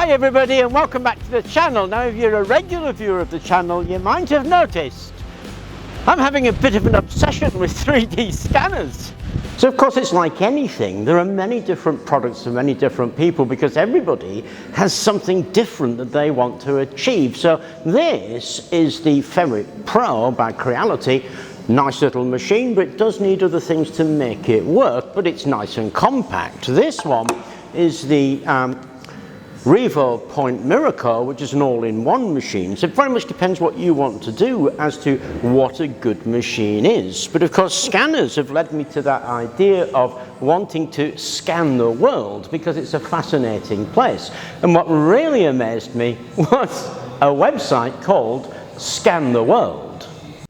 Hi everybody and welcome back to the channel. Now if you're a regular viewer of the channel, you might have noticed I'm having a bit of an obsession with 3D scanners. So of course it's like anything, there are many different products for many different people because everybody has something different that they want to achieve. So this is the Ferrite Pro by Creality. Nice little machine, but it does need other things to make it work, but it's nice and compact. This one is the Revo Point Miracle, which is an all-in-one machine. So it very much depends what you want to do as to what a good machine is. But of course scanners have led me to that idea of wanting to scan the world because it's a fascinating place. And what really amazed me was a website called Scan the World.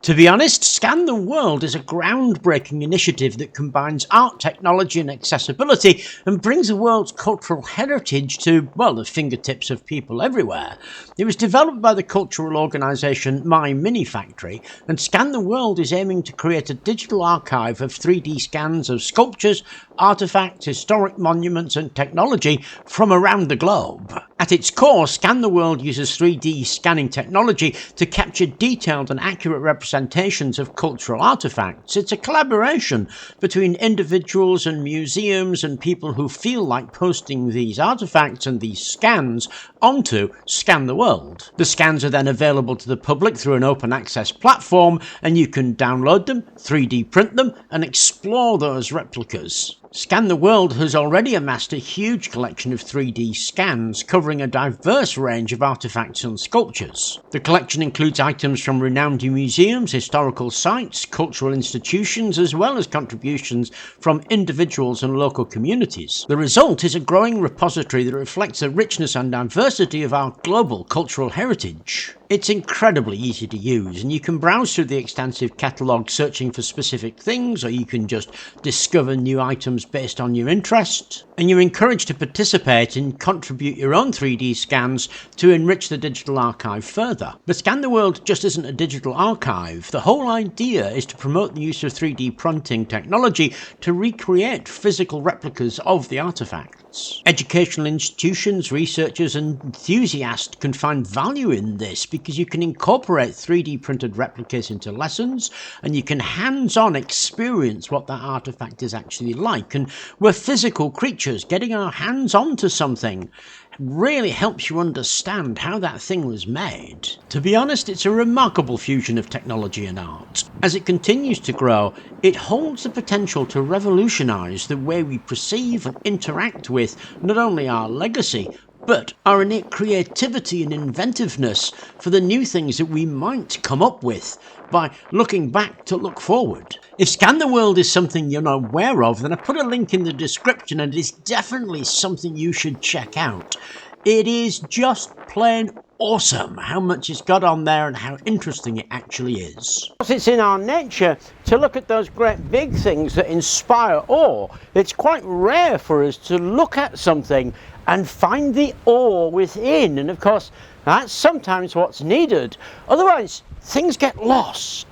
To be honest, Scan the World is a groundbreaking initiative that combines art, technology and accessibility and brings the world's cultural heritage to, well, the fingertips of people everywhere. It was developed by the cultural organisation My Mini Factory, and Scan the World is aiming to create a digital archive of 3D scans of sculptures, artefacts, historic monuments and technology from around the globe. At its core, Scan the World uses 3D scanning technology to capture detailed and accurate representations of cultural artifacts. It's a collaboration between individuals and museums and people who feel like posting these artifacts and these scans onto Scan the World. The scans are then available to the public through an open access platform, and you can download them, 3D print them and explore those replicas. Scan the World has already amassed a huge collection of 3D scans covering a diverse range of artifacts and sculptures. The collection includes items from renowned museums, historical sites, cultural institutions, as well as contributions from individuals and local communities. The result is a growing repository that reflects the richness and diversity of our global cultural heritage. It's incredibly easy to use, and you can browse through the extensive catalogue searching for specific things, or you can just discover new items based on your interest. And you're encouraged to participate and contribute your own 3D scans to enrich the digital archive further. But Scan the World just isn't a digital archive. The whole idea is to promote the use of 3D printing technology to recreate physical replicas of the artifacts. Educational institutions, researchers and enthusiasts can find value in this because you can incorporate 3D printed replicas into lessons and you can hands-on experience what that artifact is actually like. And we're physical creatures. Getting our hands onto something really helps you understand how that thing was made. To be honest, it's a remarkable fusion of technology and art. As it continues to grow, it holds the potential to revolutionise the way we perceive and interact with not only our legacy, but our innate creativity and inventiveness for the new things that we might come up with by looking back to look forward. If Scan the World is something you're not aware of, then I put a link in the description and it is definitely something you should check out. It is just plain awesome how much it's got on there and how interesting it actually is. It's in our nature to look at those great big things that inspire awe. It's quite rare for us to look at something and find the awe within, and of course that's sometimes what's needed. Otherwise things get lost.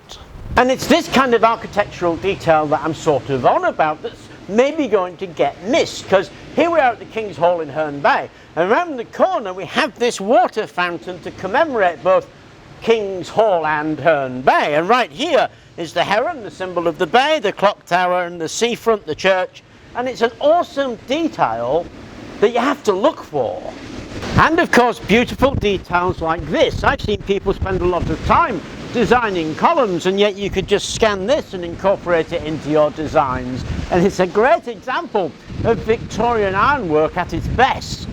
And it's this kind of architectural detail that I'm sort of on about that's maybe going to get missed, because here we are at the King's Hall in Herne Bay, and around the corner we have this water fountain to commemorate both King's Hall and Herne Bay. And right here is the heron, the symbol of the bay, the clock tower and the seafront, the church, and it's an awesome detail that you have to look for. And of course beautiful details like this. I've seen people spend a lot of time designing columns, and yet you could just scan this and incorporate it into your designs, and it's a great example of Victorian ironwork at its best.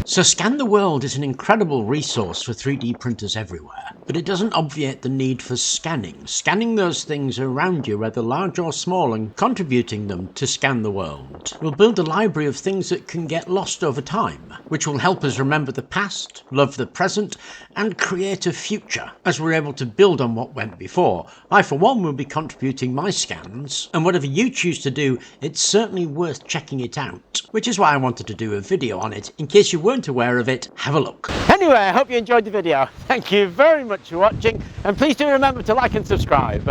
So Scan the World is an incredible resource for 3D printers everywhere, but it doesn't obviate the need for scanning those things around you, whether large or small, and contributing them to Scan the World. We'll build a library of things that can get lost over time, which will help us remember the past, love the present, and create a future, as we're able to build on what went before. I, for one, will be contributing my scans, and whatever you choose to do, it's certainly worth checking it out, which is why I wanted to do a video on it. In case you weren't aware of it, have a look. Anyway, I hope you enjoyed the video. Thank you very much for watching, and please do remember to like and subscribe.